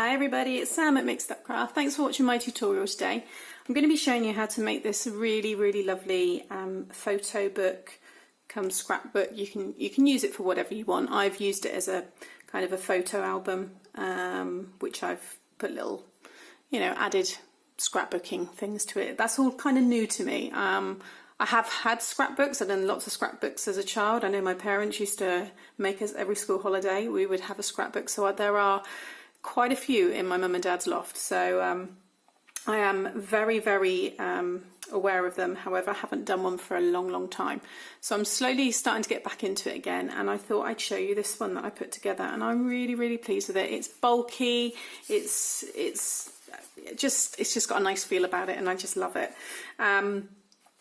Hi everybody, it's Sam at Mixed Up Craft. Thanks for watching my tutorial today. I'm going to be showing you how to make this really lovely photo book come scrapbook. You can use it for whatever you want. I've used it as a kind of a photo album, which I've put little, added scrapbooking things to it. That's all kind of new to me. I have had scrapbooks. I've done lots of scrapbooks as a child. I know my parents used to make us every school holiday. We would have a scrapbook. So there are quite a few in my mum and dad's loft. So I am very aware of them. However, I haven't done one for a long time. So I'm slowly starting to get back into it again. And I thought I'd show you this one that I put together. And I'm really pleased with it. It's bulky. It's just got a nice feel about it, and I just love it.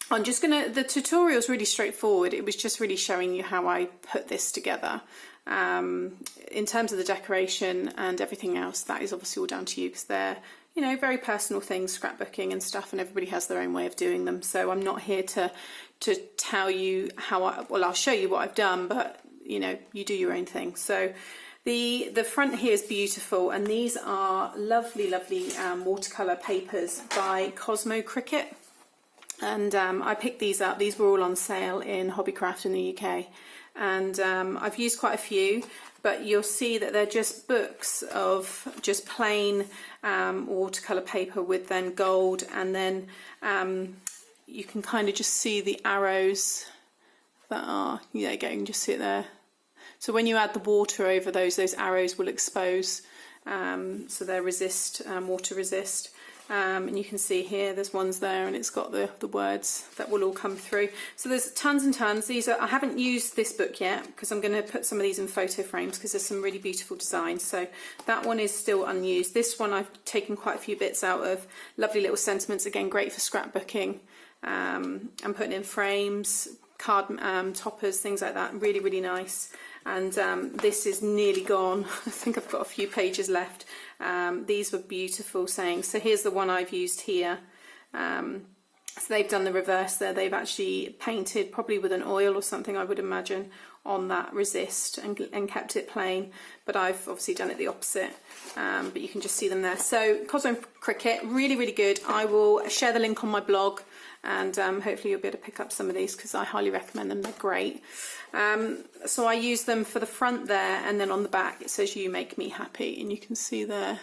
The tutorial is really straightforward. It was just really showing you how I put this together. In terms of the decoration and everything else, that is obviously all down to you, because they're, very personal things, scrapbooking and stuff, and everybody has their own way of doing them. So I'm not here to tell you how I'll show you what I've done, but you do your own thing. So the front here is beautiful, and these are lovely watercolor papers by Cosmo Cricket. And I picked these up. These were all on sale in Hobbycraft in the UK. And I've used quite a few, but you'll see that they're just books of just plain watercolor paper with then gold, and then you can kind of just see the arrows that are, you can just see it there. So when you add the water over those arrows will expose, so they're water resist. And you can see here there's ones there, and it's got the words that will all come through. So there's tons and tons. I haven't used this book yet, because I'm going to put some of these in photo frames, because there's some really beautiful designs. So that one is still unused. This one I've taken quite a few bits out of. Lovely little sentiments, again great for scrapbooking. I'm putting in frames, card toppers, things like that. Really nice. And this is nearly gone. I think I've got a few pages left. These were beautiful sayings. So here's the one I've used here. So they've done the reverse there. They've actually painted, probably with an oil or something, I would imagine, on that resist and kept it plain. But I've obviously done it the opposite. But you can just see them there. So Cosmo Cricket, really good. I will share the link on my blog, and hopefully you'll be able to pick up some of these, because I highly recommend them. They're great. So I use them for the front there, and then on the back it says "You make me happy," and you can see there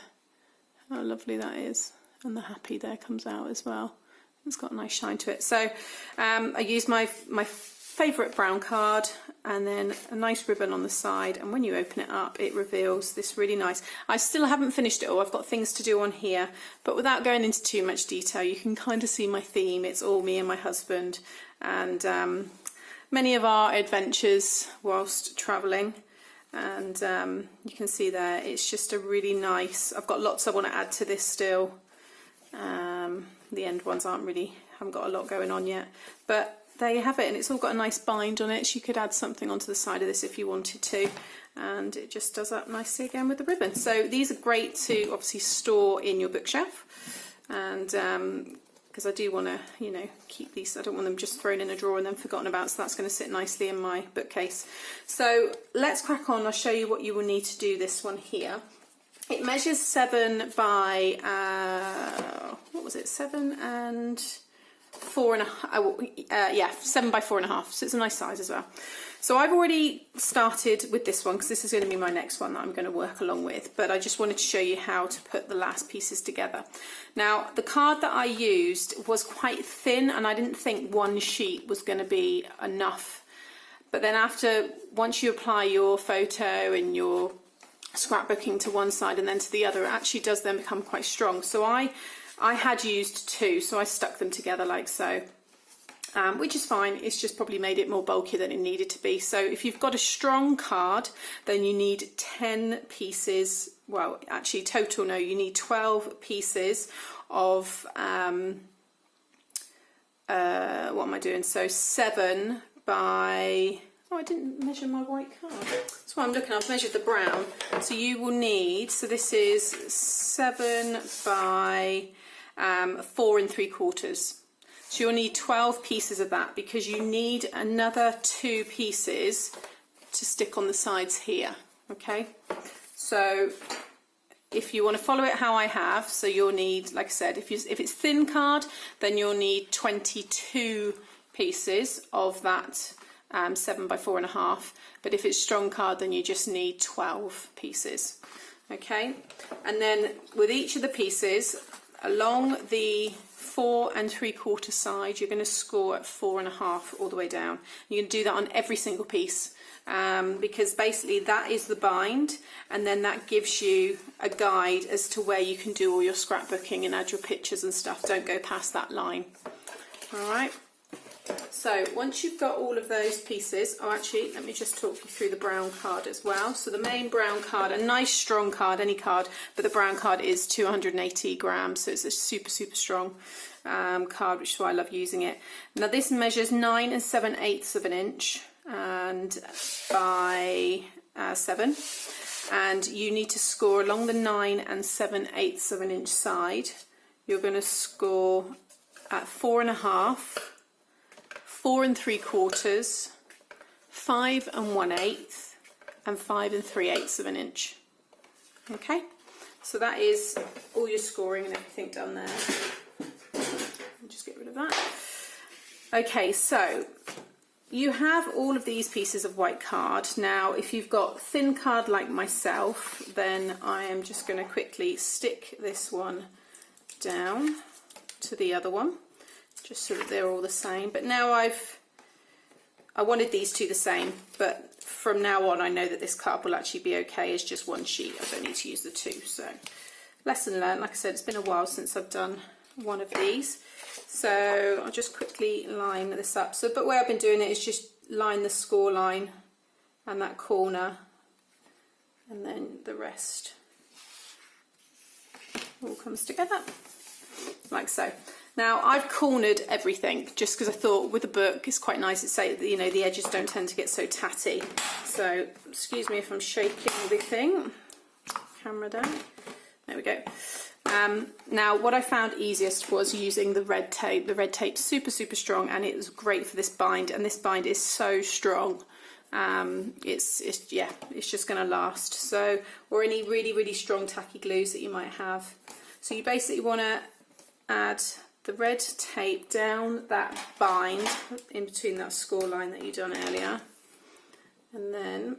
how lovely that is, and the happy there comes out as well. It's got a nice shine to it. So I use my favourite brown card, and then a nice ribbon on the side, and when you open it up it reveals this really nice. I still haven't finished it all. I've got things to do on here, but without going into too much detail, you can kind of see my theme. It's all me and my husband, and many of our adventures whilst travelling. And you can see there, it's just a really nice, I've got lots I want to add to this still. The end ones haven't got a lot going on yet, but there you have it. And it's all got a nice bind on it, so you could add something onto the side of this if you wanted to, and it just does up nicely again with the ribbon. So these are great to obviously store in your bookshelf, and because I do want to keep these. I don't want them just thrown in a drawer and then forgotten about, so that's going to sit nicely in my bookcase. So let's crack on. I'll show you what you will need to do this one here. It measures 7 by what was it, 7 and 4.5, yeah, 7 by 4.5, so it's a nice size as well. So I've already started with this one, because this is going to be my next one that I'm going to work along with, but I just wanted to show you how to put the last pieces together. Now, the card that I used was quite thin, and I didn't think one sheet was going to be enough, but then once you apply your photo and your scrapbooking to one side and then to the other, it actually does then become quite strong. So I had used 2, so I stuck them together like so, which is fine. It's just probably made it more bulky than it needed to be. So if you've got a strong card, then you need 10 pieces. Well, actually total, no, you need 12 pieces of what am I doing? So 7 by, oh, I didn't measure my white card. That's what I'm looking at. I've measured the brown. So you will need, so this is 7 by 4 3/4. So you'll need 12 pieces of that, because you need another 2 pieces to stick on the sides here. Okay, so if you want to follow it how I have, so you'll need, like I said, if it's thin card, then you'll need 22 pieces of that 7 by 4.5. But if it's strong card, then you just need 12 pieces. Okay, and then with each of the pieces along the 4 3/4 side, you're going to score at 4.5 all the way down. You can do that on every single piece. Because basically that is the bind, and then that gives you a guide as to where you can do all your scrapbooking and add your pictures and stuff. Don't go past that line. All right, so once you've got all of those pieces, oh actually let me just talk you through the brown card as well. So the main brown card, a nice strong card, any card, but the brown card is 280 grams, so it's a super strong card, which is why I love using it. Now this measures 9 7/8 of an inch and by 7, and you need to score along the 9 7/8 of an inch side. You're going to score at 4.5, 4 3/4, 5 1/8, and 5 3/8 of an inch. Okay, so that is all your scoring and everything done there. I'll just get rid of that. Okay, so you have all of these pieces of white card. Now, if you've got thin card like myself, then I am just going to quickly stick this one down to the other one, just so that they're all the same. But now I wanted these two the same, but from now on I know that this card will actually be okay as just one sheet. I don't need to use the two. So lesson learned. Like I said, it's been a while since I've done one of these. So I'll just quickly line this up. So, but the way I've been doing it is just line the score line and that corner, and then the rest all comes together like so. Now I've cornered everything just because I thought with a book it's quite nice to say that, you know, the edges don't tend to get so tatty. So excuse me if I'm shaking the thing. Camera down. There we go. Now what I found easiest was using the red tape. The red tape's super strong, and it was great for this bind, and this bind is so strong. It's just going to last. So, or any really strong tacky glues that you might have. So you basically want to add the red tape down that bind in between that score line that you done earlier, and then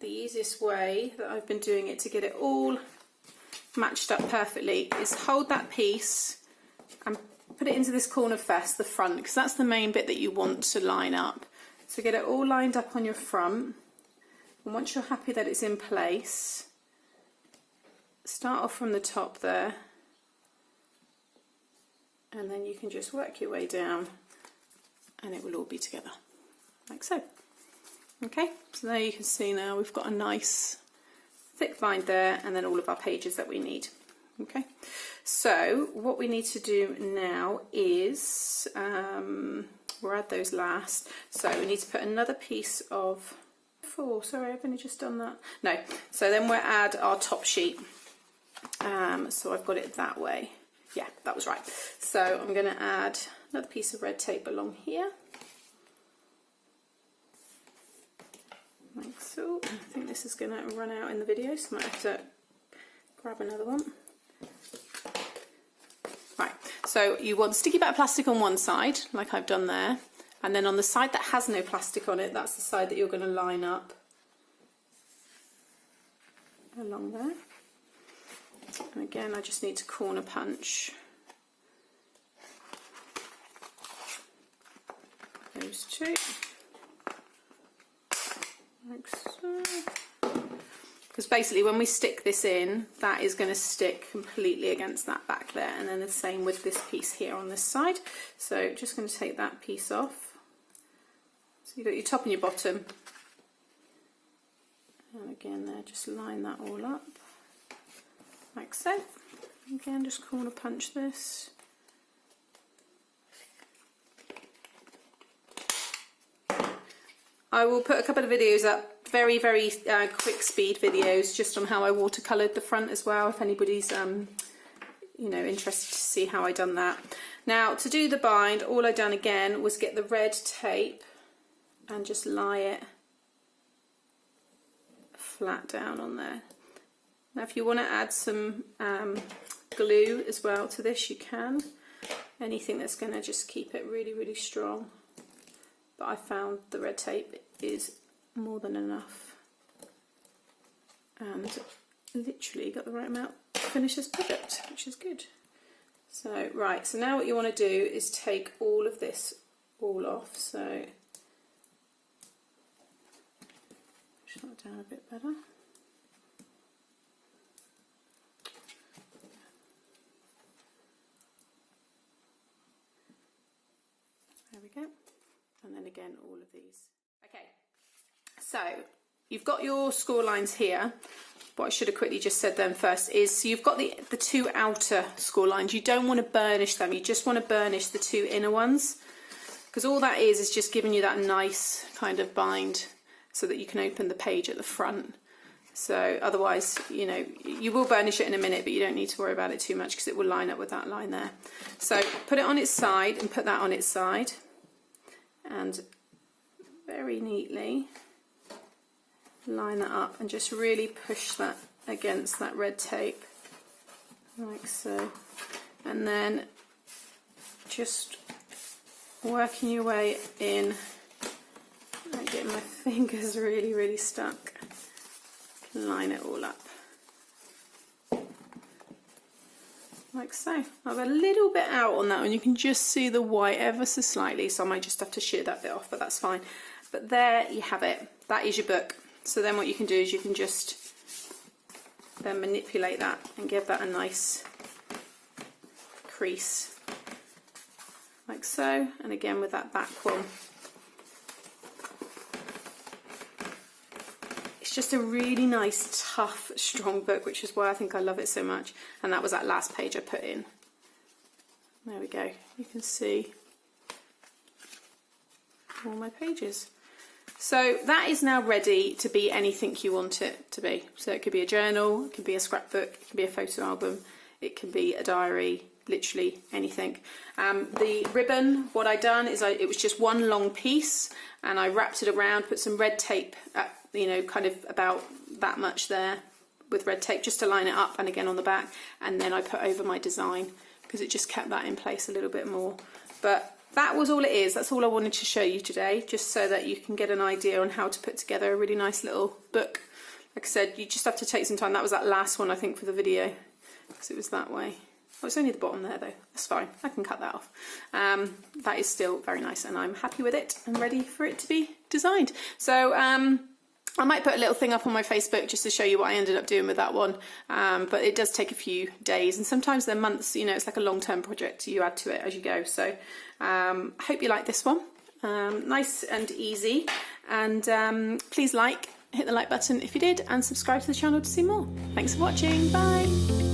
the easiest way that I've been doing it to get it all matched up perfectly is hold that piece and put it into this corner first, the front, because that's the main bit that you want to line up. So get it all lined up on your front, and once you're happy that it's in place, start off from the top there, and then you can just work your way down and it will all be together like so. Okay, so there you can see now we've got a nice thick bind there, and then all of our pages that we need. Okay, so what we need to do now is we'll add those last. So we need to put another piece of sorry, I've only just done that. No, so then we'll add our top sheet. So I've got it that way. Yeah, that was right. So I'm going to add another piece of red tape along here. Like so. I think this is going to run out in the video, so I might have to grab another one. Right, so you want sticky back plastic on one side, like I've done there, and then on the side that has no plastic on it, that's the side that you're going to line up along there. And again, I just need to corner punch those two. Like so. Because basically when we stick this in, that is going to stick completely against that back there, and then the same with this piece here on this side. So just going to take that piece off. So you've got your top and your bottom, and again there, just line that all up like so. Again, just corner punch this. I will put a couple of videos up, very quick speed videos, just on how I watercoloured the front as well, if anybody's you know, interested to see how I done that. Now to do the bind, all I done again was get the red tape and just lie it flat down on there. Now if you want to add some glue as well to this, you can. Anything that's going to just keep it really, really strong. But I found the red tape is more than enough. And literally got the right amount to finish this project, which is good. So, right, so now what you want to do is take all of this all off. So, push that down a bit better. There we go. And then again, all of these. Okay, so you've got your score lines here. What I should have quickly just said then first is, so you've got the two outer score lines. You don't want to burnish them. You just want to burnish the two inner ones, because all that is just giving you that nice kind of bind so that you can open the page at the front. So otherwise, you know, you will burnish it in a minute, but you don't need to worry about it too much because it will line up with that line there. So put it on its side and put that on its side, and very neatly line that up and just really push that against that red tape like so, and then just working your way in, like getting my fingers really stuck, line it all up like so. I've a little bit out on that one, you can just see the white ever so slightly, so I might just have to shear that bit off, but that's fine. But there you have it, that is your book. So then what you can do is you can just then manipulate that and give that a nice crease like so, and again with that back one. It's just a really nice, tough, strong book, which is why I think I love it so much. And that was that last page I put in. There we go, you can see all my pages. So that is now ready to be anything you want it to be. So it could be a journal, it could be a scrapbook, it could be a photo album, it can be a diary, literally anything. The ribbon, what I done is it was just one long piece, and I wrapped it around, put some red tape at, you know, kind of about that much there with red tape just to line it up, and again on the back, and then I put over my design because it just kept that in place a little bit more. But that was all it is. That's all I wanted to show you today, just so that you can get an idea on how to put together a really nice little book. Like I said, you just have to take some time. That was that last one, I think, for the video, because it was that way. Oh, it's only the bottom there, though. That's fine. I can cut that off. That is still very nice, and I'm happy with it and ready for it to be designed. So I might put a little thing up on my Facebook just to show you what I ended up doing with that one, but it does take a few days, and sometimes they're months. You know, it's like a long-term project. You add to it as you go. So I hope you like this one. Nice and easy, and please hit the like button if you did, and subscribe to the channel to see more. Thanks for watching. Bye.